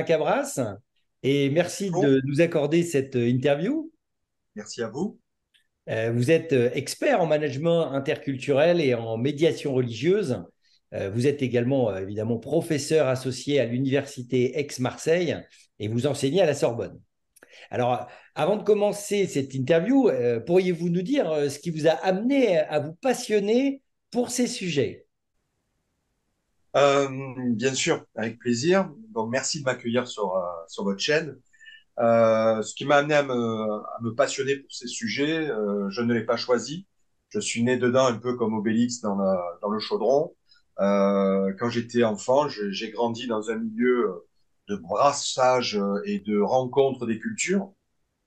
Cabras et merci Bonjour, de nous accorder cette interview. merci à vous. Vous êtes expert en management interculturel et en médiation religieuse. Vous êtes également évidemment professeur associé à l'université Aix-Marseille et vous enseignez à la Sorbonne. Alors, avant de commencer cette interview, pourriez-vous nous dire ce qui vous a amené à vous passionner pour ces sujets? Bien sûr, avec plaisir. Donc, merci de m'accueillir sur votre chaîne. Ce qui m'a amené à me passionner pour ces sujets, je ne l'ai pas choisi. Je suis né dedans un peu comme Obélix dans le chaudron. Quand j'étais enfant, j'ai grandi dans un milieu de brassage et de rencontre des cultures,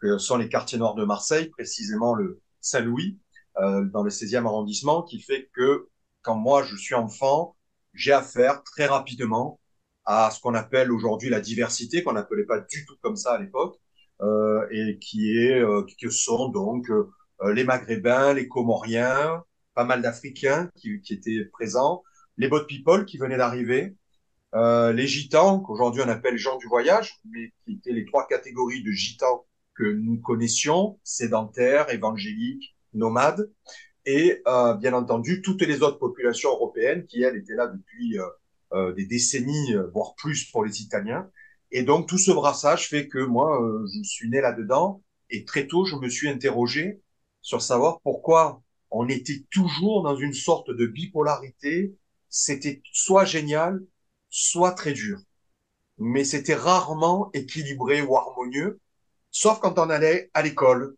que sont les quartiers nord de Marseille, précisément le Saint-Louis, dans le 16e arrondissement, qui fait que quand moi je suis enfant, j'ai affaire très rapidement à ce qu'on appelle aujourd'hui la diversité, qu'on n'appelait pas du tout comme ça à l'époque, et qui sont donc les Maghrébins, les Comoriens, pas mal d'Africains qui étaient présents, les boat people qui venaient d'arriver, les gitans, qu'aujourd'hui on appelle gens du voyage, mais qui étaient les trois catégories de gitans que nous connaissions, sédentaires, évangéliques, nomades, et bien entendu toutes les autres populations européennes qui, elles, étaient là depuis des décennies, voire plus pour les Italiens. Et donc tout ce brassage fait que moi, je suis né là-dedans, et très tôt, je me suis interrogé sur savoir pourquoi on était toujours dans une sorte de bipolarité. C'était soit génial, soit très dur, mais c'était rarement équilibré ou harmonieux, sauf quand on allait à l'école,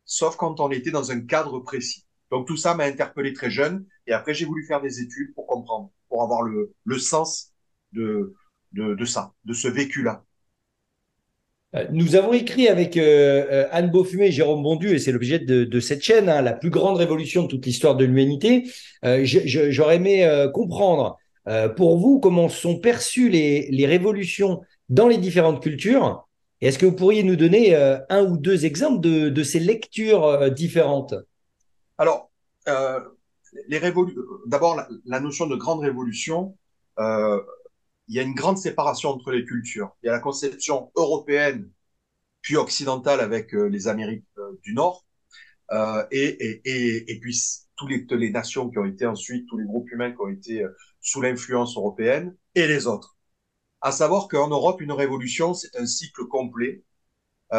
sauf quand on était dans un cadre précis. Donc tout ça m'a interpellé très jeune, et après j'ai voulu faire des études pour comprendre, pour avoir le sens de, de ça, de ce vécu-là. Nous avons écrit avec Anne Beaufumé et Jérôme Bondu, et c'est l'objet de cette chaîne, hein, la plus grande révolution de toute l'histoire de l'humanité. J'aurais aimé comprendre pour vous comment sont perçues les révolutions dans les différentes cultures. Et est-ce que vous pourriez nous donner un ou deux exemples de ces lectures différentes? Alors, euh, d'abord la notion de grande révolution, euh, il y a une grande séparation entre les cultures. Il y a la conception européenne puis occidentale avec les Amériques du Nord, et puis toutes les nations qui ont été ensuite, tous les groupes humains qui ont été sous l'influence européenne, et les autres. À savoir qu'en Europe, une révolution, c'est un cycle complet.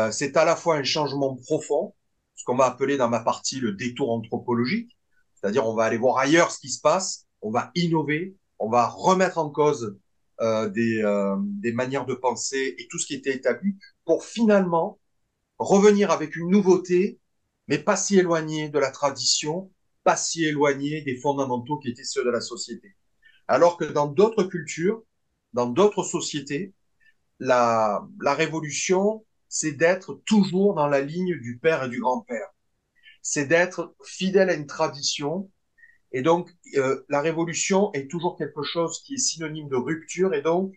C'est à la fois un changement profond, ce qu'on va appeler dans ma partie le détour anthropologique, c'est-à-dire on va aller voir ailleurs ce qui se passe, on va innover, on va remettre en cause des manières de penser et tout ce qui était établi pour finalement revenir avec une nouveauté, mais pas si éloignée de la tradition, pas si éloignée des fondamentaux qui étaient ceux de la société. Alors que dans d'autres cultures, dans d'autres sociétés, la révolution, c'est d'être toujours dans la ligne du père et du grand-père. C'est d'être fidèle à une tradition. Et donc, la révolution est toujours quelque chose qui est synonyme de rupture et donc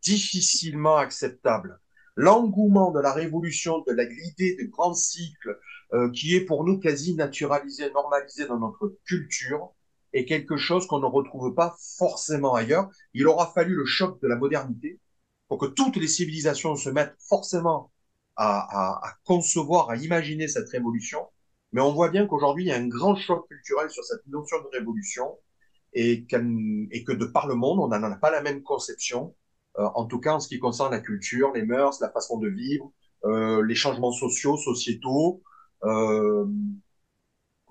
difficilement acceptable. L'engouement de la révolution, de l'idée de grands cycles, qui est pour nous quasi naturalisé, normalisé dans notre culture, est quelque chose qu'on ne retrouve pas forcément ailleurs. Il aura fallu le choc de la modernité pour que toutes les civilisations se mettent forcément à concevoir, à imaginer cette révolution. Mais on voit bien qu'aujourd'hui, il y a un grand choc culturel sur cette notion de révolution et que de par le monde, on n'en a pas la même conception, en tout cas en ce qui concerne la culture, les mœurs, la façon de vivre, les changements sociaux, sociétaux. Euh,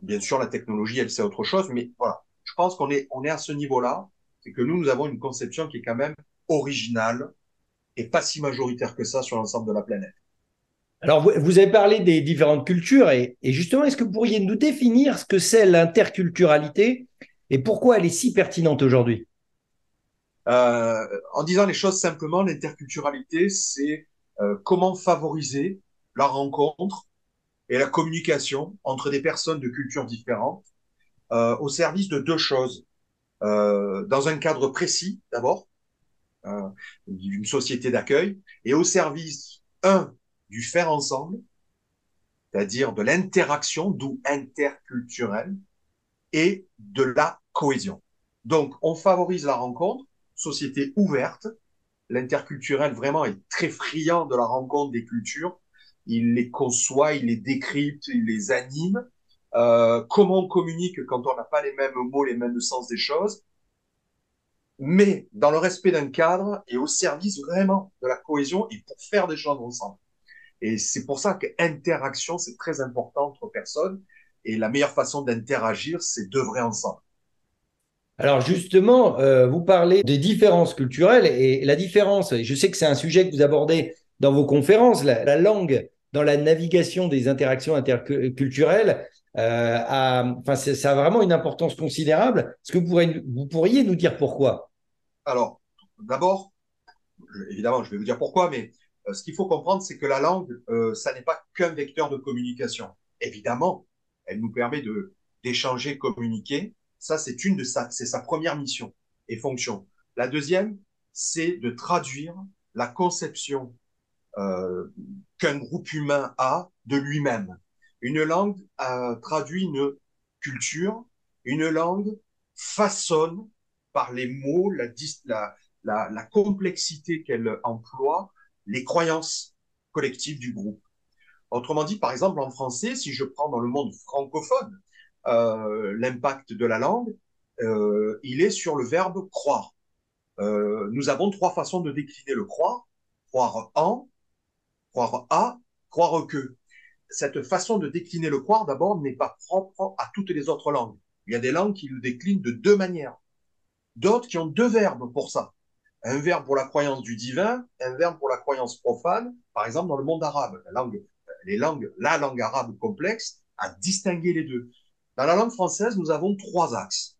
Bien sûr, la technologie, elle, c'est autre chose, mais voilà. Je pense on est à ce niveau-là, c'est que nous avons une conception qui est quand même originale et pas si majoritaire que ça sur l'ensemble de la planète. Alors, vous avez parlé des différentes cultures et justement, est-ce que vous pourriez nous définir ce que c'est l'interculturalité et pourquoi elle est si pertinente aujourd'hui? En disant les choses simplement, l'interculturalité, c'est comment favoriser la rencontre et la communication entre des personnes de cultures différentes au service de deux choses. Dans un cadre précis, d'abord, d'une société d'accueil, et au service, un, du faire ensemble, c'est-à-dire de l'interaction, d'où interculturel, et de la cohésion. Donc, on favorise la rencontre, société ouverte, l'interculturel vraiment est très friand de la rencontre des cultures. Il les conçoit, il les décrypte, il les anime. Comment on communique quand on n'a pas les mêmes mots, les mêmes sens des choses, mais dans le respect d'un cadre et au service vraiment de la cohésion et pour faire des choses ensemble. Et c'est pour ça que interaction, c'est très important entre personnes. Et la meilleure façon d'interagir, c'est d'œuvrer ensemble. Alors justement, vous parlez des différences culturelles et la différence, et je sais que c'est un sujet que vous abordez dans vos conférences, la langue dans la navigation des interactions interculturelles, enfin, ça a vraiment une importance considérable. Est-ce que vous pourriez nous dire pourquoi? Alors, d'abord, évidemment, je vais vous dire pourquoi, mais ce qu'il faut comprendre, c'est que la langue, ça n'est pas qu'un vecteur de communication. Évidemment, elle nous permet de d'échanger, communiquer. Ça, c'est sa première mission et fonction. La deuxième, c'est de traduire la conception qu'un groupe humain a de lui-même. Une langue traduit une culture, une langue façonne par les mots, la complexité qu'elle emploie, les croyances collectives du groupe. Autrement dit, par exemple, en français, si je prends dans le monde francophone, l'impact de la langue, il est sur le verbe croire. Nous avons trois façons de décliner le croire. Croire en, croire à, croire que. Cette façon de décliner le croire, d'abord, n'est pas propre à toutes les autres langues. Il y a des langues qui le déclinent de deux manières. D'autres qui ont deux verbes pour ça. Un verbe pour la croyance du divin, un verbe pour la croyance profane, par exemple dans le monde arabe. La langue arabe complexe a distingué les deux. Dans la langue française, nous avons trois axes.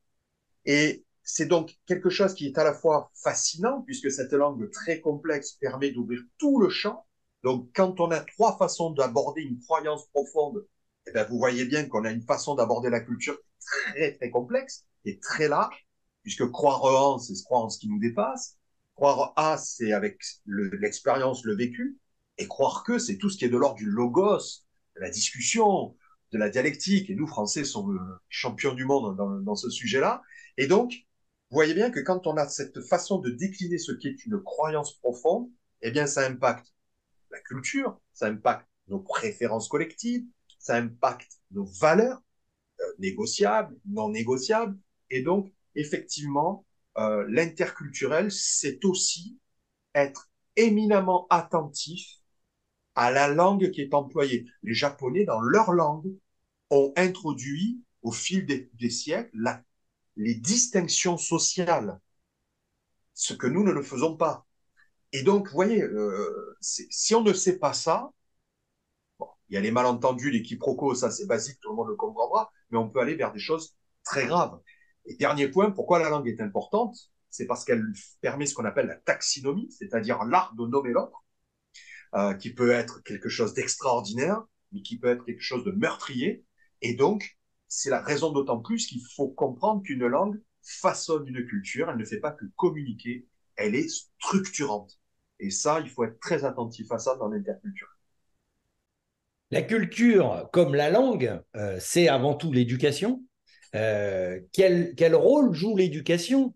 Et c'est donc quelque chose qui est à la fois fascinant, puisque cette langue très complexe permet d'ouvrir tout le champ. Donc, quand on a trois façons d'aborder une croyance profonde, eh bien, vous voyez bien qu'on a une façon d'aborder la culture très, très complexe et très large, puisque croire en, c'est croire en ce qui nous dépasse. Croire à, c'est avec l'expérience, le vécu. Et croire que, c'est tout ce qui est de l'ordre du logos, de la discussion, de la dialectique. Et nous, Français, sommes champions du monde dans ce sujet-là. Et donc, vous voyez bien que quand on a cette façon de décliner ce qui est une croyance profonde, eh bien, ça impacte la culture, ça impacte nos préférences collectives, ça impacte nos valeurs négociables, non négociables. Et donc, effectivement, l'interculturel, c'est aussi être éminemment attentif à la langue qui est employée. Les Japonais, dans leur langue, ont introduit au fil des siècles les distinctions sociales, ce que nous ne le faisons pas. Et donc, vous voyez, si on ne sait pas ça, bon, il y a les malentendus, les quiproquos, ça c'est basique, tout le monde le comprendra, mais on peut aller vers des choses très graves. Et dernier point, pourquoi la langue est importante? C'est parce qu'elle permet ce qu'on appelle la taxinomie, c'est-à-dire l'art de nommer l'autre, qui peut être quelque chose d'extraordinaire, mais qui peut être quelque chose de meurtrier. Et donc, c'est la raison d'autant plus qu'il faut comprendre qu'une langue façonne une culture, elle ne fait pas que communiquer, elle est structurante. Et ça, il faut être très attentif à ça dans l'interculture. La culture, comme la langue, c'est avant tout l'éducation. Quel rôle joue l'éducation?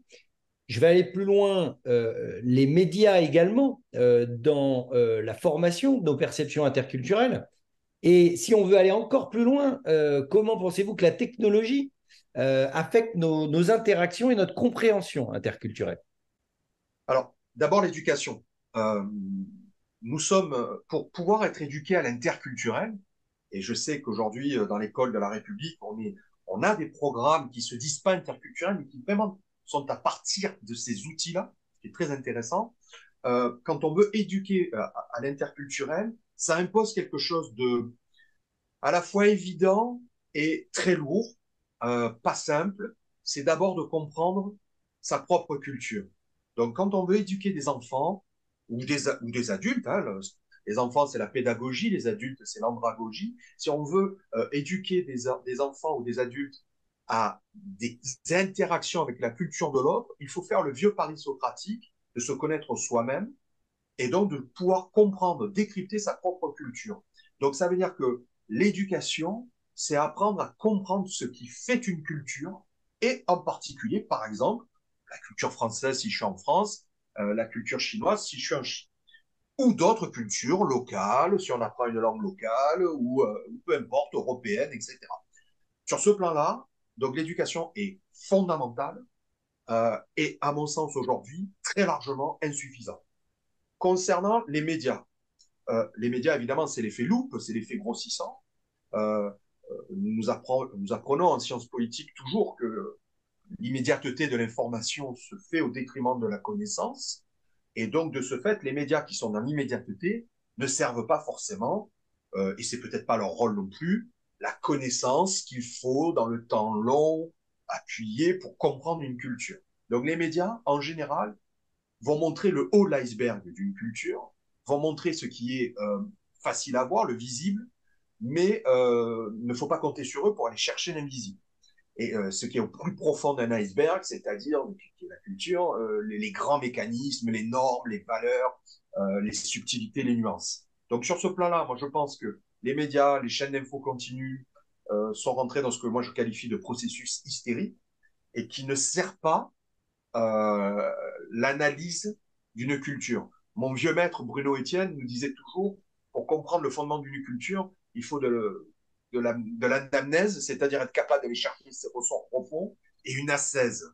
Je vais aller plus loin, les médias également, dans la formation de nos perceptions interculturelles. Et si on veut aller encore plus loin, comment pensez-vous que la technologie affecte nos interactions et notre compréhension interculturelle? Alors, d'abord l'éducation. Euh, nous sommes, pour pouvoir être éduqués à l'interculturel, et je sais qu'aujourd'hui, dans l'école de la République, on a des programmes qui se disent pas interculturels, mais qui vraiment sont à partir de ces outils-là, ce qui est très intéressant. Quand on veut éduquer à l'interculturel, ça impose quelque chose de à la fois évident et très lourd, pas simple. C'est d'abord de comprendre sa propre culture. Donc, quand on veut éduquer des enfants ou des adultes, hein, les enfants, c'est la pédagogie, les adultes, c'est l'andragogie. Si on veut éduquer des enfants ou des adultes à des interactions avec la culture de l'autre, il faut faire le vieux pari socratique de se connaître soi-même et donc de pouvoir comprendre, décrypter sa propre culture. Donc, ça veut dire que l'éducation, c'est apprendre à comprendre ce qui fait une culture et en particulier, par exemple, la culture française, si je suis en France, la culture chinoise si je suis en Chine. Ou d'autres cultures locales, si on apprend une langue locale, ou peu importe, européenne, etc. Sur ce plan-là, donc l'éducation est fondamentale et, à mon sens, aujourd'hui, très largement insuffisante. Concernant les médias, évidemment, c'est l'effet loupe, c'est l'effet grossissant. Euh, nous apprenons en sciences politiques toujours que l'immédiateté de l'information se fait au détriment de la connaissance. Et donc, de ce fait, les médias qui sont dans l'immédiateté ne servent pas forcément, et c'est peut-être pas leur rôle non plus, la connaissance qu'il faut dans le temps long, appuyé pour comprendre une culture. Donc, les médias, en général, vont montrer le haut de l'iceberg d'une culture, vont montrer ce qui est facile à voir, le visible, mais ne faut pas compter sur eux pour aller chercher l'invisible. Et ce qui est au plus profond d'un iceberg, c'est-à-dire la culture, les grands mécanismes, les normes, les valeurs, les subtilités, les nuances. Donc sur ce plan-là, moi je pense que les médias, les chaînes d'infos continues sont rentrés dans ce que moi je qualifie de processus hystérique et qui ne sert pas euh, l'analyse d'une culture. Mon vieux maître Bruno Etienne nous disait toujours, pour comprendre le fondement d'une culture, il faut de l'anamnèse, c'est-à-dire être capable d'aller chercher ses ressorts profonds, et une ascèse.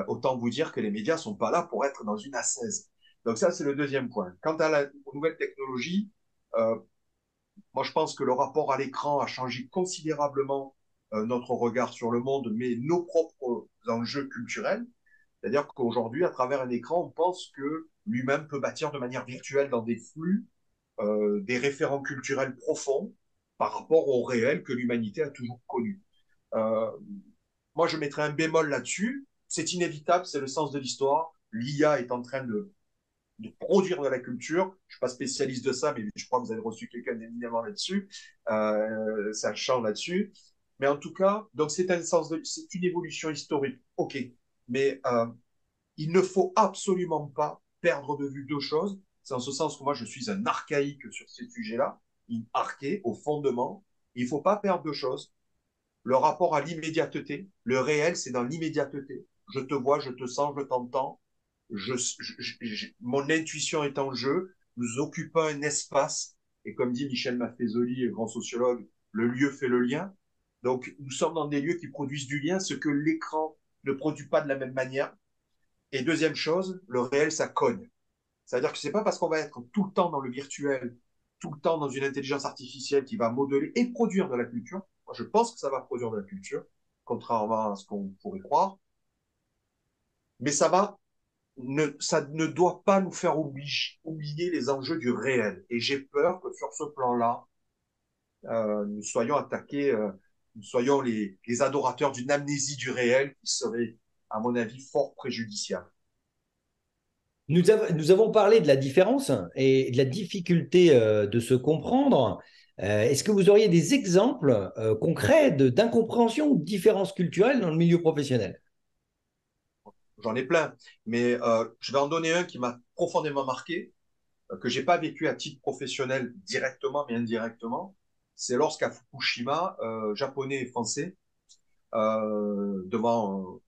Autant vous dire que les médias sont pas là pour être dans une ascèse. Donc ça, c'est le deuxième point. Quant aux nouvelles technologies, euh, moi je pense que le rapport à l'écran a changé considérablement notre regard sur le monde, mais nos propres enjeux culturels. C'est-à-dire qu'aujourd'hui, à travers un écran, on pense que lui-même peut bâtir de manière virtuelle dans des flux des référents culturels profonds par rapport au réel que l'humanité a toujours connu. Euh, Moi, je mettrais un bémol là-dessus. C'est inévitable, c'est le sens de l'histoire. L'IA est en train de produire de la culture. Je suis pas spécialiste de ça, mais je crois que vous avez reçu quelqu'un d'éminemment là-dessus, sachant là-dessus. Mais en tout cas, donc c'est une évolution historique. Ok, mais il ne faut absolument pas perdre de vue deux choses. C'est en ce sens que moi, je suis un archaïque sur ces sujets-là, arché au fondement. Il ne faut pas perdre deux choses. Le rapport à l'immédiateté, le réel, c'est dans l'immédiateté. Je te vois, je te sens, je t'entends. Mon intuition est en jeu. Nous occupons un espace. Et comme dit Michel Maffezoli, grand sociologue, le lieu fait le lien. Donc, nous sommes dans des lieux qui produisent du lien, ce que l'écran ne produit pas de la même manière. Et deuxième chose, le réel, ça cogne. C'est-à-dire que c'est pas parce qu'on va être tout le temps dans le virtuel, tout le temps dans une intelligence artificielle qui va modeler et produire de la culture. Moi, je pense que ça va produire de la culture, contrairement à ce qu'on pourrait croire. Mais ça ne doit pas nous faire oublier les enjeux du réel. Et j'ai peur que sur ce plan-là, nous soyons attaqués, nous soyons les adorateurs d'une amnésie du réel qui serait, à mon avis, fort préjudiciable. Nous avons parlé de la différence et de la difficulté de se comprendre. Est-ce que vous auriez des exemples concrets d'incompréhension ou de différences culturelles dans le milieu professionnel? J'en ai plein, mais je vais en donner un qui m'a profondément marqué, que j'ai pas vécu à titre professionnel directement, mais indirectement. C'est lorsqu'à Fukushima, Japonais et Français, devant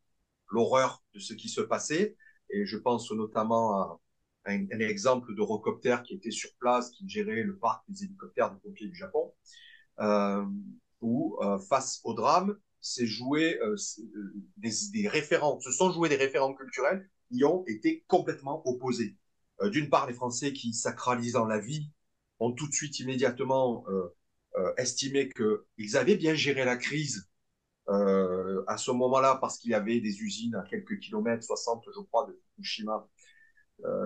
l'horreur de ce qui se passait, et je pense notamment à un exemple d'Eurocopter qui était sur place, qui gérait le parc des hélicoptères des pompiers du Japon, euh, où face au drame, c'est joué des référents, se sont joués des référents culturels qui ont été complètement opposés. D'une part, les Français qui sacralisent dans la vie ont tout de suite immédiatement estimé qu'ils avaient bien géré la crise à ce moment-là parce qu'il y avait des usines à quelques kilomètres, 60 je crois, de Fukushima,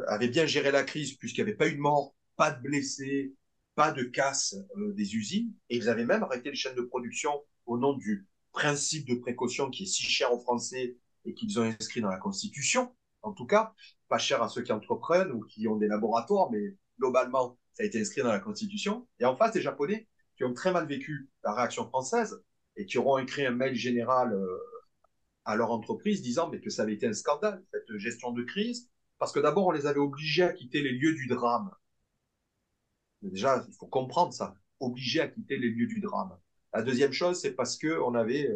avaient bien géré la crise puisqu'il n'y avait pas eu de mort, pas de blessés, pas de casse des usines. Et ils avaient même arrêté les chaînes de production au nom du principe de précaution qui est si cher aux Français et qu'ils ont inscrit dans la Constitution, en tout cas, pas cher à ceux qui entreprennent ou qui ont des laboratoires, mais globalement, ça a été inscrit dans la Constitution. Et en face, les Japonais qui ont très mal vécu la réaction française et qui auront écrit un mail général à leur entreprise disant mais que ça avait été un scandale, cette gestion de crise, parce que d'abord, on les avait obligés à quitter les lieux du drame. Mais déjà, il faut comprendre ça, obligés à quitter les lieux du drame. La deuxième chose, c'est parce qu'on avait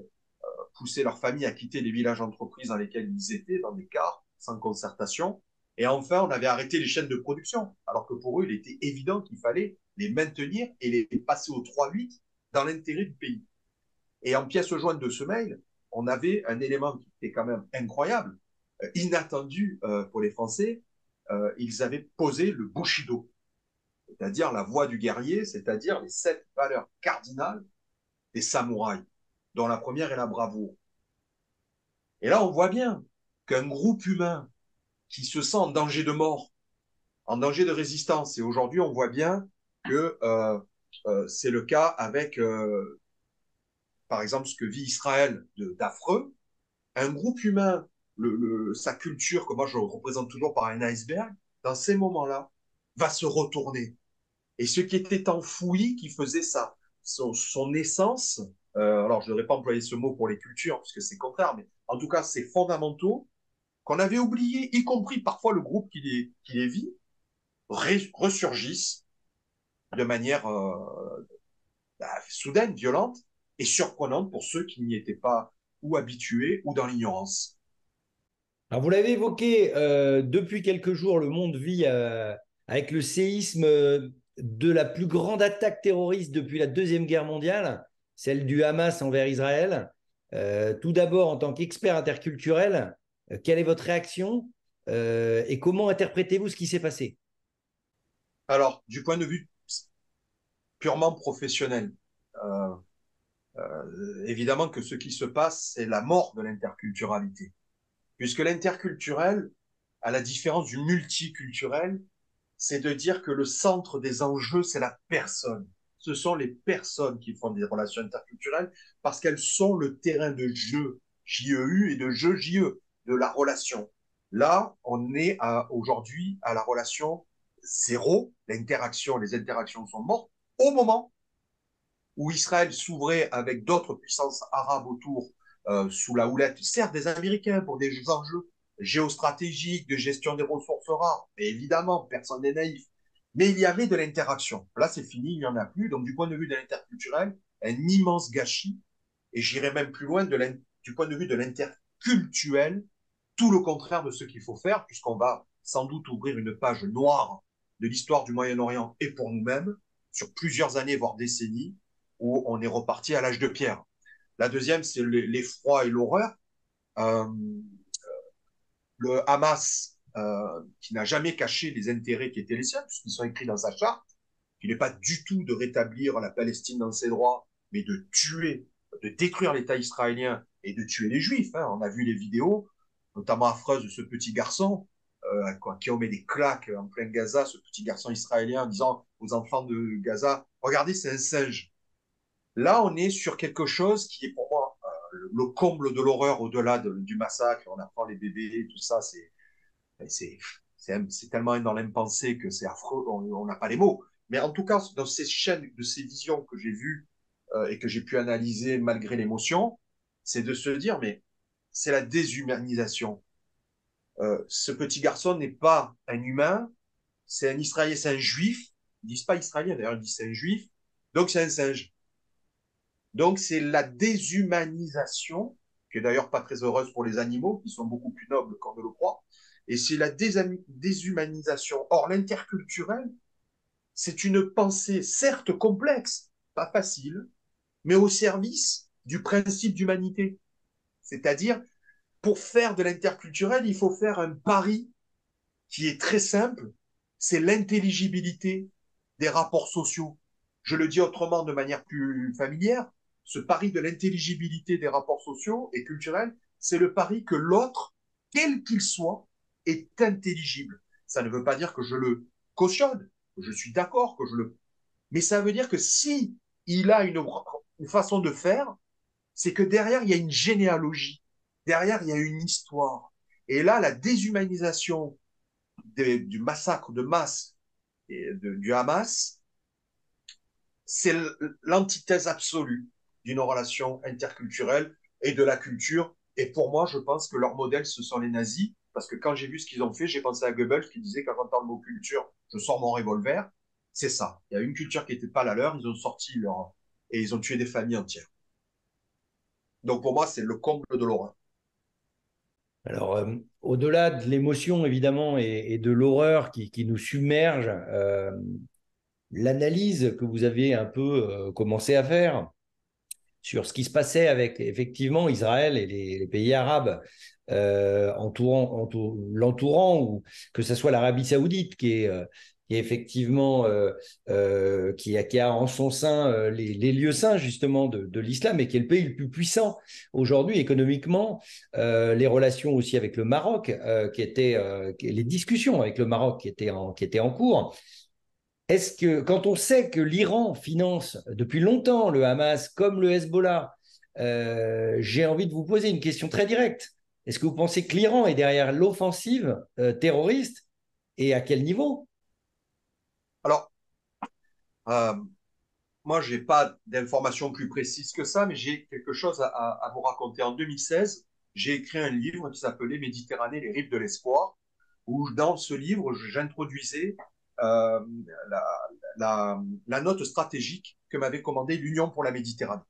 poussé leurs familles à quitter les villages entreprises dans lesquels ils étaient, dans des cars, sans concertation. Et enfin, on avait arrêté les chaînes de production, alors que pour eux, il était évident qu'il fallait les maintenir et les passer au 3-8 dans l'intérêt du pays. Et en pièce jointe de ce mail, on avait un élément qui était quand même incroyable, inattendu pour les Français. Ils avaient posé le Bushido, c'est-à-dire la voie du guerrier, c'est-à-dire les 7 valeurs cardinales des samouraïs, dont la première est la bravoure. Et là, on voit bien qu'un groupe humain qui se sent en danger de mort, en danger de résistance, et aujourd'hui, on voit bien que c'est le cas avec, par exemple, ce que vit Israël d'affreux, un groupe humain, sa culture, que moi je représente toujours par un iceberg, dans ces moments-là, va se retourner. Et ce qui était enfoui, qui faisait ça, son essence, alors je ne devrais pas employer ce mot pour les cultures, parce que c'est contraire, mais en tout cas, c'est fondamentaux, qu'on avait oubliés, y compris parfois le groupe qui les vit, ressurgissent de manière soudaine, violente et surprenante pour ceux qui n'y étaient pas ou habitués ou dans l'ignorance. Alors, vous l'avez évoqué, depuis quelques jours, le monde vit avec le séisme de la plus grande attaque terroriste depuis la Deuxième Guerre mondiale, celle du Hamas envers Israël. Tout d'abord, en tant qu'expert interculturel, quelle est votre réaction et comment interprétez-vous ce qui s'est passé? Alors, du point de vue purement professionnel, euh, évidemment que ce qui se passe, c'est la mort de l'interculturalité. Puisque l'interculturel, à la différence du multiculturel, c'est de dire que le centre des enjeux, c'est la personne. Ce sont les personnes qui font des relations interculturelles parce qu'elles sont le terrain de jeu JEU et de jeu JE, de la relation. Là, on est aujourd'hui à la relation zéro, l'interaction, les interactions sont mortes au moment où Israël s'ouvrait avec d'autres puissances arabes autour, sous la houlette, certes des Américains pour des enjeux géostratégiques, de gestion des ressources rares, mais évidemment, personne n'est naïf. Mais il y avait de l'interaction. Là, c'est fini, il n'y en a plus. Donc, du point de vue de l'interculturel, un immense gâchis. Et j'irai même plus loin du point de vue de l'intercultuel, tout le contraire de ce qu'il faut faire, puisqu'on va sans doute ouvrir une page noire de l'histoire du Moyen-Orient et pour nous-mêmes, sur plusieurs années, voire décennies, où on est reparti à l'âge de pierre. La deuxième, c'est l'effroi et l'horreur. Euh, le Hamas, qui n'a jamais caché les intérêts qui étaient les siens, puisqu'ils sont écrits dans sa charte, qui n'est pas du tout de rétablir la Palestine dans ses droits, mais de tuer, de détruire l'État israélien et de tuer les Juifs. Hein. On a vu les vidéos, notamment affreuses de ce petit garçon, qui en met des claques en plein Gaza, ce petit garçon israélien, en disant aux enfants de Gaza, regardez, c'est un singe. Là, on est sur quelque chose qui est pour moi le comble de l'horreur au-delà du massacre. On apprend les bébés, tout ça, c'est c'est tellement dans l'impensé que c'est affreux, on n'a pas les mots. Mais en tout cas, dans ces chaînes, de ces visions que j'ai vues et que j'ai pu analyser malgré l'émotion, c'est de se dire, mais c'est la déshumanisation. Ce petit garçon n'est pas un humain, c'est un Israélien, c'est un juif. Ils disent pas israélien, d'ailleurs, ils disent c'est un juif. Donc c'est un singe. Donc c'est la déshumanisation, qui est d'ailleurs pas très heureuse pour les animaux, qui sont beaucoup plus nobles qu'on ne le croit. Et c'est la déshumanisation. Or, l'interculturel, c'est une pensée certes complexe, pas facile, mais au service du principe d'humanité. C'est-à-dire, pour faire de l'interculturel, il faut faire un pari qui est très simple, c'est l'intelligibilité des rapports sociaux. Je le dis autrement de manière plus familière, ce pari de l'intelligibilité des rapports sociaux et culturels, c'est le pari que l'autre, quel qu'il soit, est intelligible. Ça ne veut pas dire que je le cautionne, que je suis d'accord, que je le... Mais ça veut dire que si il a une façon de faire, c'est que derrière, il y a une généalogie. Derrière, il y a une histoire. Et là, la déshumanisation du massacre de masse du Hamas, c'est l'antithèse absolue d'une relation interculturelle et de la culture. Et pour moi, je pense que leur modèle, ce sont les nazis, parce que quand j'ai vu ce qu'ils ont fait, j'ai pensé à Goebbels qui disait quand j'entends le mot culture, je sors mon revolver. C'est ça. Il y a une culture qui n'était pas la leur, ils ont sorti leur... et ils ont tué des familles entières. Donc pour moi, c'est le comble de l'horreur. Alors, au-delà de l'émotion, évidemment, et de l'horreur qui nous submerge, l'analyse que vous avez un peu commencé à faire sur ce qui se passait avec effectivement Israël et les pays arabes l'entourant, ou que ce soit l'Arabie Saoudite qui est effectivement qui a en son sein les lieux saints justement de l'islam et qui est le pays le plus puissant aujourd'hui économiquement, les relations aussi avec le Maroc les discussions avec le Maroc qui étaient en cours. Est-ce que, quand on sait que l'Iran finance depuis longtemps le Hamas comme le Hezbollah, j'ai envie de vous poser une question très directe. Est-ce que vous pensez que l'Iran est derrière l'offensive terroriste et à quel niveau? Alors, euh, moi, j'ai pas d'informations plus précises que ça, mais j'ai quelque chose à vous raconter. En 2016, j'ai écrit un livre qui s'appelait Méditerranée, les rives de l'espoir, où dans ce livre, j'introduisais euh, la, la note stratégique que m'avait commandée l'Union pour la Méditerranée.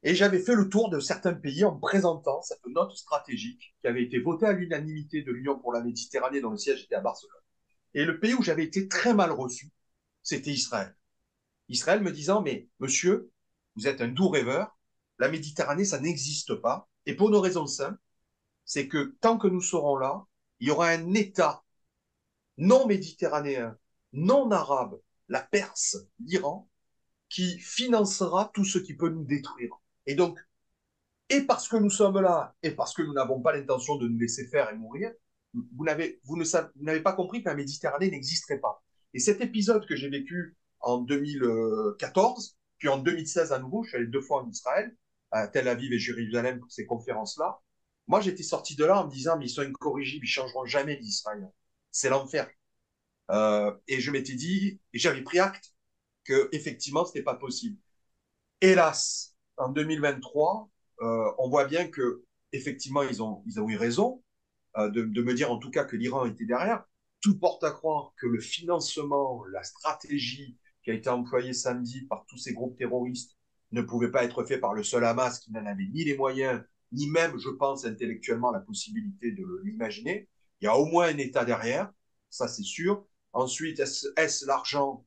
Et j'avais fait le tour de certains pays en présentant cette note stratégique qui avait été votée à l'unanimité de l'Union pour la Méditerranée, dont le siège était à Barcelone. Et le pays où j'avais été très mal reçu, c'était Israël. Israël me disant, mais monsieur, vous êtes un doux rêveur, la Méditerranée, ça n'existe pas. Et pour une raison simple, c'est que tant que nous serons là, il y aura un État non méditerranéen, non arabe, la Perse, l'Iran, qui financera tout ce qui peut nous détruire. Et donc, et parce que nous sommes là, et parce que nous n'avons pas l'intention de nous laisser faire et mourir, vous n'avez pas compris que la Méditerranée n'existerait pas. Et cet épisode que j'ai vécu en 2014, puis en 2016 à nouveau, je suis allé 2 fois en Israël, à Tel Aviv et Jérusalem pour ces conférences-là. Moi, j'étais sorti de là en me disant, mais ils sont incorrigibles, ils changeront jamais les Israéliens. C'est l'enfer. Et je m'étais dit, et j'avais pris acte que effectivement, ce n'était pas possible. Hélas, en 2023, on voit bien que effectivement, ils ont eu raison de me dire en tout cas que l'Iran était derrière. Tout porte à croire que le financement, la stratégie qui a été employée samedi par tous ces groupes terroristes ne pouvait pas être fait par le seul Hamas qui n'en avait ni les moyens, ni même, je pense, intellectuellement la possibilité de l'imaginer. Il y a au moins un État derrière, ça c'est sûr. Ensuite, est-ce l'argent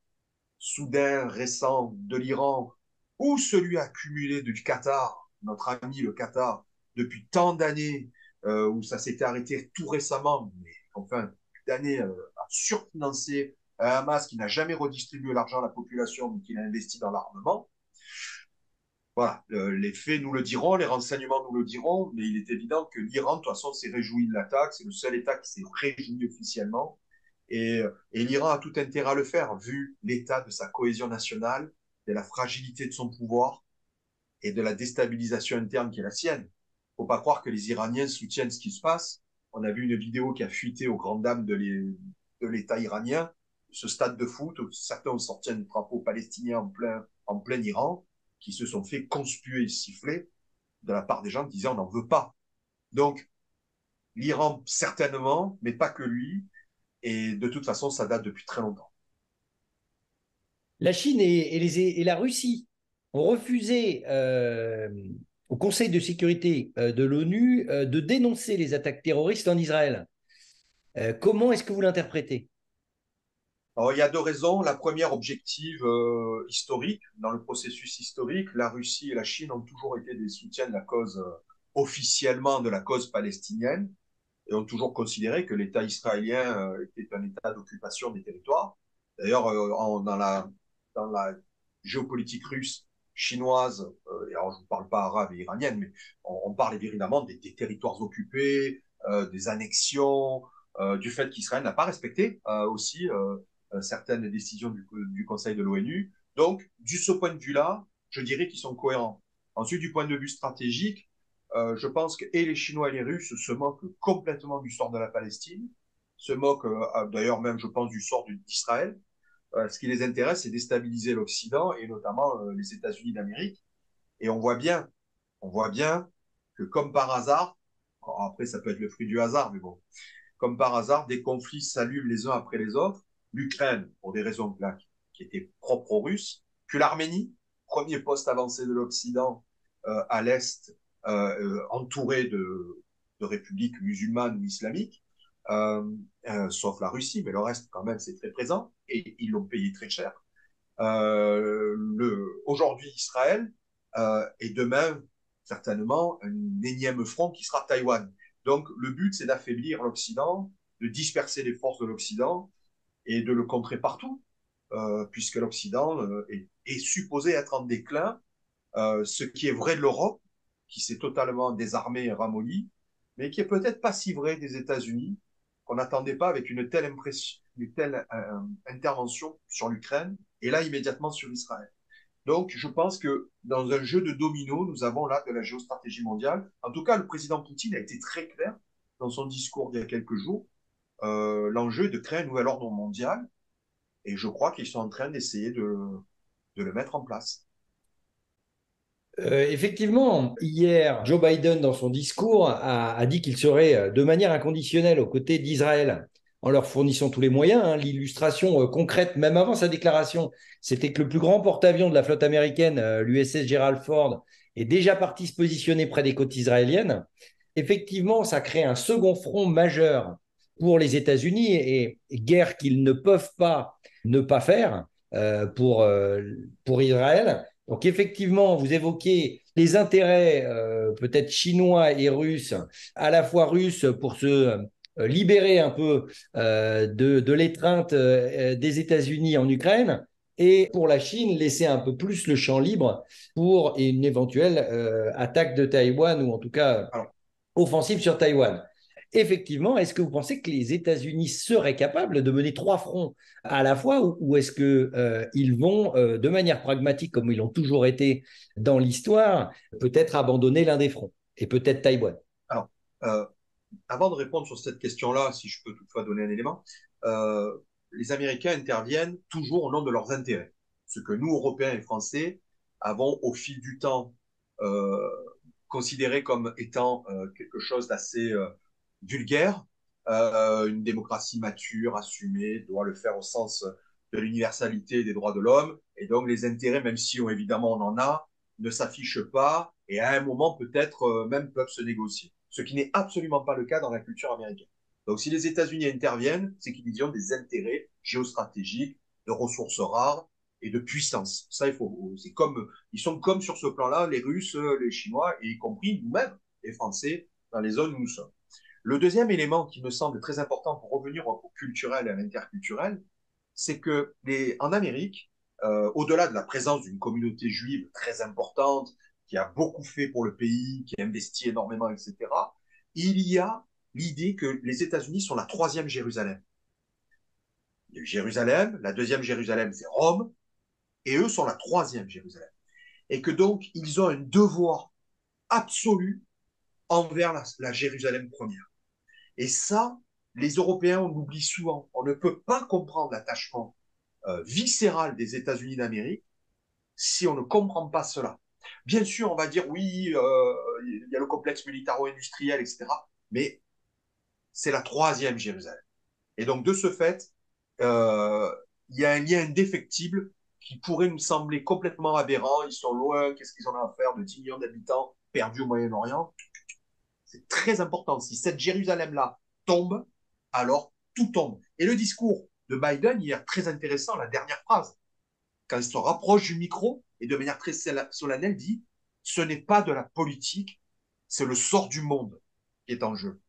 soudain, récent de l'Iran ou celui accumulé du Qatar, notre ami le Qatar, depuis tant d'années, où ça s'était arrêté tout récemment, mais enfin, d'années à surfinancer un Hamas qui n'a jamais redistribué l'argent à la population, mais qui l'a investi dans l'armement. Voilà, les faits nous le diront, les renseignements nous le diront, mais il est évident que l'Iran, de toute façon, s'est réjoui de l'attaque, c'est le seul État qui s'est réjoui officiellement, et l'Iran a tout intérêt à le faire, vu l'état de sa cohésion nationale, de la fragilité de son pouvoir et de la déstabilisation interne qui est la sienne. Il ne faut pas croire que les Iraniens soutiennent ce qui se passe. On a vu une vidéo qui a fuité aux grandes dames de l'État iranien, ce stade de foot, où certains ont sorti un drapeau palestinien en plein Iran, qui se sont fait conspuer et siffler de la part des gens qui disaient on n'en veut pas. Donc, l'Iran, certainement, mais pas que lui, et de toute façon, ça date depuis très longtemps. La Chine et la Russie ont refusé au Conseil de sécurité de l'ONU de dénoncer les attaques terroristes en Israël. Comment est-ce que vous l'interprétez? Alors, il y a 2 raisons. La première, objective historique. Dans le processus historique, la Russie et la Chine ont toujours été des soutiens de la cause, officiellement de la cause palestinienne, et ont toujours considéré que l'État israélien était un État d'occupation des territoires. D'ailleurs, dans la géopolitique russe, chinoise, et alors je ne parle pas arabe et iranienne, mais on parle évidemment des territoires occupés, des annexions, du fait qu'Israël n'a pas respecté aussi certaines décisions du Conseil de l'ONU. Donc, du ce point de vue-là, je dirais qu'ils sont cohérents. Ensuite, du point de vue stratégique, je pense que et les Chinois et les Russes se moquent complètement du sort de la Palestine, se moquent d'ailleurs même, je pense, du sort d'Israël. Ce qui les intéresse, c'est déstabiliser l'Occident et notamment les États-Unis d'Amérique. Et on voit bien que comme par hasard, après ça peut être le fruit du hasard, mais bon, comme par hasard, des conflits s'allument les uns après les autres. L'Ukraine, pour des raisons là, qui étaient propres aux Russes, puis l'Arménie, premier poste avancé de l'Occident à l'Est, entouré de républiques musulmanes ou islamiques, sauf la Russie, mais le reste, quand même, c'est très présent, et ils l'ont payé très cher. Aujourd'hui, Israël, et demain, certainement, un énième front qui sera Taïwan. Donc, le but, c'est d'affaiblir l'Occident, de disperser les forces de l'Occident et de le contrer partout, puisque l'Occident est supposé être en déclin, ce qui est vrai de l'Europe, qui s'est totalement désarmée et ramollie, mais qui est peut-être pas si vrai des États-Unis, qu'on n'attendait pas avec une telle intervention sur l'Ukraine, et là immédiatement sur Israël. Donc, je pense que dans un jeu de domino, nous avons là de la géostratégie mondiale. En tout cas, le président Poutine a été très clair dans son discours d'il y a quelques jours. L'enjeu est de créer un nouvel ordre mondial, et je crois qu'ils sont en train d'essayer de le mettre en place. Effectivement, hier, Joe Biden, dans son discours, a dit qu'il serait de manière inconditionnelle aux côtés d'Israël, en leur fournissant tous les moyens, hein. L'illustration concrète, même avant sa déclaration, c'était que le plus grand porte-avions de la flotte américaine, l'USS Gerald Ford, est déjà parti se positionner près des côtes israéliennes. Effectivement, ça crée un second front majeur pour les États-Unis et guerre qu'ils ne peuvent pas ne pas faire pour Israël. Donc effectivement, vous évoquez les intérêts peut-être chinois et russes, à la fois russes pour se libérer un peu de l'étreinte des États-Unis en Ukraine, et pour la Chine, laisser un peu plus le champ libre pour une éventuelle attaque de Taïwan, ou en tout cas Alors, offensive sur Taïwan. Effectivement, est-ce que vous pensez que les États-Unis seraient capables de mener trois fronts à la fois, ou est-ce que ils vont, de manière pragmatique, comme ils l'ont toujours été dans l'histoire, peut-être abandonner l'un des fronts et peut-être Taïwan? alors euh, avant de répondre sur cette question-là, si je peux toutefois donner un élément, euh, les Américains interviennent toujours au nom de leurs intérêts. Ce que nous, Européens et Français, avons au fil du temps euh, considéré comme étant quelque chose d'assez vulgaire. Une démocratie mature, assumée, doit le faire au sens de l'universalité des droits de l'homme. Et donc les intérêts, même si évidemment on en a, ne s'affichent pas et à un moment peut-être même peuvent se négocier. Ce qui n'est absolument pas le cas dans la culture américaine. Donc si les États-Unis interviennent, c'est qu'ils ont des intérêts géostratégiques, de ressources rares et de puissance. Ça, c'est comme, ils sont comme sur ce plan-là, les Russes, les Chinois, et y compris nous-mêmes, les Français, dans les zones où nous sommes. Le deuxième élément qui me semble très important pour revenir au culturel et à l'interculturel, c'est que en Amérique, au-delà de la présence d'une communauté juive très importante, qui a beaucoup fait pour le pays, qui a investi énormément, etc., il y a l'idée que les États-Unis sont la troisième Jérusalem. Il y a eu Jérusalem, la deuxième Jérusalem, c'est Rome, et eux sont la troisième Jérusalem. Et que donc, ils ont un devoir absolu envers la Jérusalem première. Et ça, les Européens, on l'oublie souvent. On ne peut pas comprendre l'attachement viscéral des États-Unis d'Amérique si on ne comprend pas cela. Bien sûr, on va dire oui, il y a le complexe militaro-industriel, etc. Mais c'est la troisième Jérusalem. Et donc, de ce fait, euh, il y a un lien indéfectible qui pourrait nous sembler complètement aberrant. Ils sont loin, qu'est-ce qu'ils ont à faire de 10 millions d'habitants perdus au Moyen-Orient? C'est très important. Si cette Jérusalem-là tombe, alors tout tombe. Et le discours de Biden hier, très intéressant, la dernière phrase, quand il se rapproche du micro et de manière très solennelle dit, ce n'est pas de la politique, c'est le sort du monde qui est en jeu.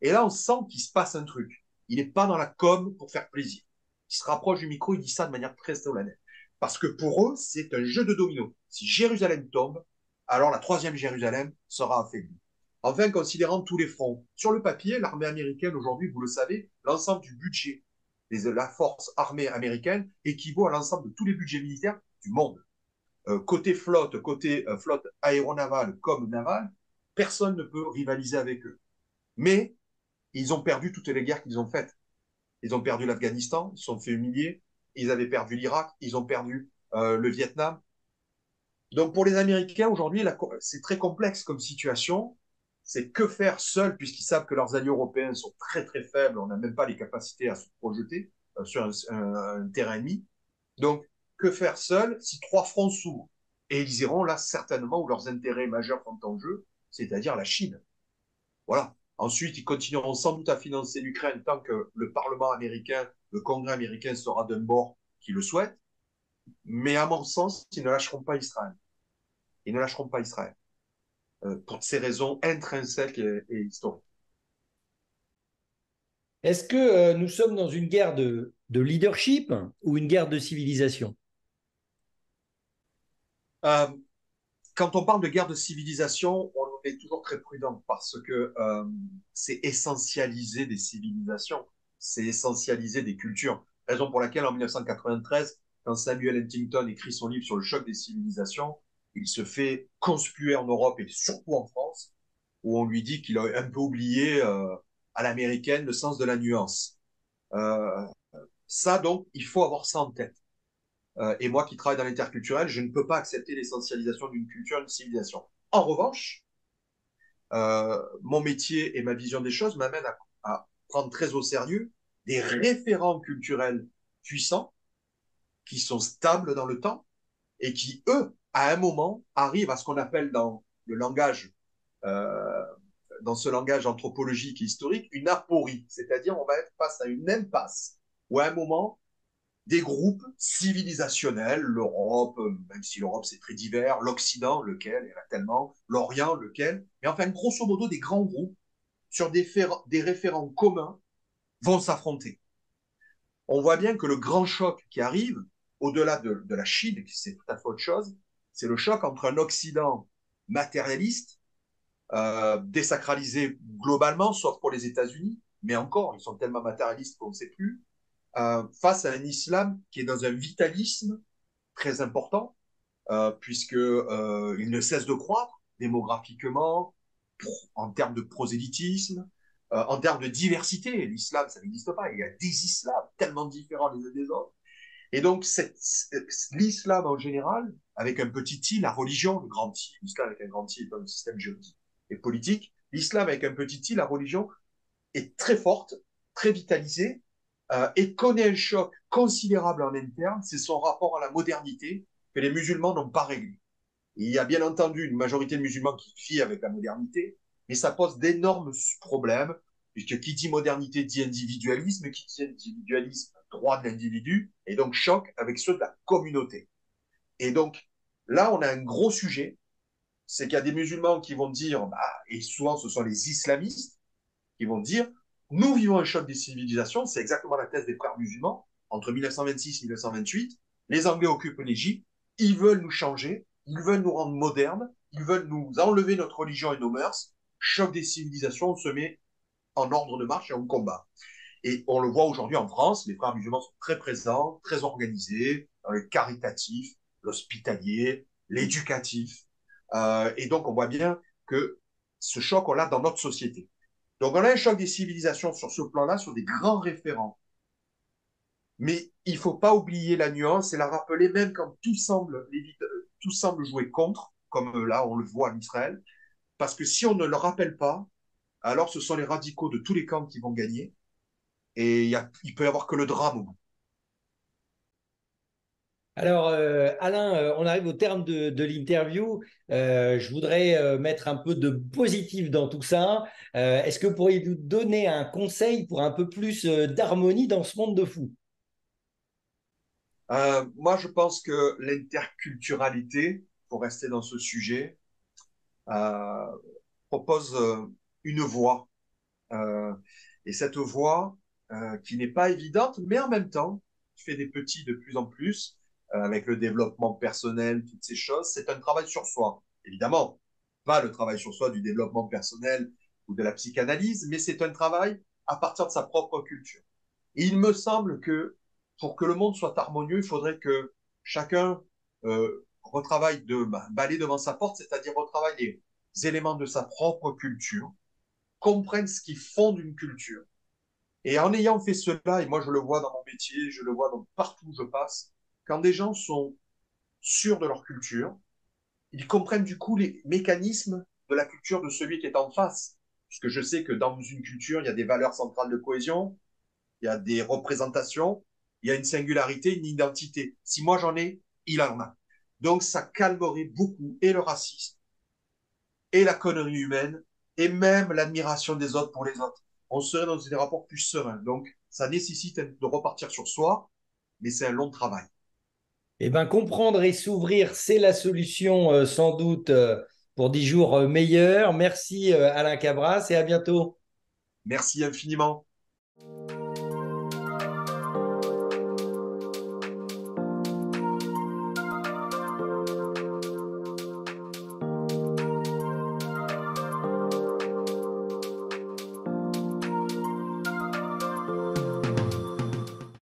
Et là, on sent qu'il se passe un truc. Il n'est pas dans la com pour faire plaisir. Il se rapproche du micro, il dit ça de manière très solennelle. Parce que pour eux, c'est un jeu de domino. Si Jérusalem tombe, alors la troisième Jérusalem sera affaiblie. Enfin, considérant tous les fronts. Sur le papier, l'armée américaine, aujourd'hui, vous le savez, l'ensemble du budget de la force armée américaine équivaut à l'ensemble de tous les budgets militaires du monde. Côté flotte aéronavale comme navale, personne ne peut rivaliser avec eux. Mais ils ont perdu toutes les guerres qu'ils ont faites. Ils ont perdu l'Afghanistan, ils se sont fait humilier, ils avaient perdu l'Irak, ils ont perdu le Vietnam. Donc pour les Américains, aujourd'hui, c'est très complexe comme situation. C'est que faire seuls, puisqu'ils savent que leurs alliés européens sont très très faibles, on n'a même pas les capacités à se projeter sur un terrain ennemi. Donc, que faire seuls si trois fronts s'ouvrent? Et ils iront là certainement où leurs intérêts majeurs sont en jeu, c'est-à-dire la Chine. Voilà. Ensuite, ils continueront sans doute à financer l'Ukraine tant que le Parlement américain, le Congrès américain sera d'un bord qui le souhaite. Mais à mon sens, ils ne lâcheront pas Israël. Ils ne lâcheront pas Israël pour ces raisons intrinsèques et historiques. Est-ce que nous sommes dans une guerre de leadership ou une guerre de civilisation? Euh, Quand on parle de guerre de civilisation, on est toujours très prudent parce que c'est essentialiser des civilisations, c'est essentialiser des cultures. Raison pour laquelle en 1993, quand Samuel Huntington écrit son livre sur le choc des civilisations, il se fait conspuer en Europe et surtout en France, où on lui dit qu'il a un peu oublié à l'américaine le sens de la nuance. Euh, Ça, donc, il faut avoir ça en tête. Et moi qui travaille dans l'interculturel, je ne peux pas accepter l'essentialisation d'une culture, d'une civilisation. En revanche, mon métier et ma vision des choses m'amènent à prendre très au sérieux des référents culturels puissants qui sont stables dans le temps et qui, eux, à un moment, arrivent à ce qu'on appelle dans le langage, euh, dans ce langage anthropologique et historique, une aporie. C'est-à-dire, on va être face à une impasse où à un moment, des groupes civilisationnels, l'Europe, même si l'Europe c'est très divers, l'Occident, lequel, il y en a tellement, l'Orient, lequel, mais enfin, grosso modo, des grands groupes sur des référents communs vont s'affronter. On voit bien que le grand choc qui arrive, au-delà de la Chine, qui c'est tout à fait autre chose, c'est le choc entre un Occident matérialiste, désacralisé globalement, sauf pour les États-Unis, mais encore, ils sont tellement matérialistes qu'on ne sait plus, face à un islam qui est dans un vitalisme très important, puisque il ne cesse de croître démographiquement, en termes de prosélytisme, en termes de diversité. L'islam, ça n'existe pas. Il y a des islams tellement différents les uns des autres. Et donc, l'islam en général, avec un petit i, la religion, le grand i, l'islam avec un grand i est un système juridique et politique. L'islam avec un petit i, la religion, est très forte, très vitalisée, et connaît un choc considérable en interne, c'est son rapport à la modernité que les musulmans n'ont pas réglé. Et il y a bien entendu une majorité de musulmans qui vivent avec la modernité, mais ça pose d'énormes problèmes, puisque qui dit modernité dit individualisme, qui dit individualisme, droit de l'individu, et donc choc avec ceux de la communauté. Et donc, là, on a un gros sujet, c'est qu'il y a des musulmans qui vont dire, bah, et souvent ce sont les islamistes, qui vont dire, nous vivons un choc des civilisations, c'est exactement la thèse des frères musulmans, entre 1926 et 1928, les Anglais occupent l'Égypte, ils veulent nous changer, ils veulent nous rendre modernes, ils veulent nous enlever notre religion et nos mœurs, choc des civilisations, on se met en ordre de marche et on combat. Et on le voit aujourd'hui en France, les frères musulmans sont très présents, très organisés, dans le caritatif, l'hospitalier, l'éducatif. Et donc on voit bien que ce choc, on l'a dans notre société. Donc, on a un choc des civilisations sur ce plan-là, sur des grands référents. Mais il ne faut pas oublier la nuance et la rappeler, même quand tout semble jouer contre, comme là, on le voit en Israël. Parce que si on ne le rappelle pas, alors ce sont les radicaux de tous les camps qui vont gagner. Et il peut y avoir que le drame au bout. Alors, Alain, on arrive au terme de l'interview. Je voudrais mettre un peu de positif dans tout ça. Est-ce que vous pourriez nous donner un conseil pour un peu plus d'harmonie dans ce monde de fou? Moi, je pense que l'interculturalité, pour rester dans ce sujet, euh, propose une voie. Euh, et cette voie, qui n'est pas évidente, mais en même temps, qui fait des petits de plus en plus, avec le développement personnel, toutes ces choses, c'est un travail sur soi. Évidemment, pas le travail sur soi du développement personnel ou de la psychanalyse, mais c'est un travail à partir de sa propre culture. Et il me semble que pour que le monde soit harmonieux, il faudrait que chacun retravaille balayer devant sa porte, c'est-à-dire retravaille les éléments de sa propre culture, comprennent ce qui fonde une culture. Et en ayant fait cela, et moi je le vois dans mon métier, je le vois dans partout où je passe, quand des gens sont sûrs de leur culture, ils comprennent du coup les mécanismes de la culture de celui qui est en face. Puisque je sais que dans une culture, il y a des valeurs centrales de cohésion, il y a des représentations, il y a une singularité, une identité. Si moi j'en ai, il en a. Donc ça calmerait beaucoup et le racisme et la connerie humaine et même l'admiration des autres pour les autres. On serait dans des rapports plus sereins. Donc, ça nécessite de repartir sur soi, mais c'est un long travail. Eh bien, comprendre et s'ouvrir, c'est la solution sans doute pour 10 jours meilleurs. Merci Alain Cabras et à bientôt. Merci infiniment.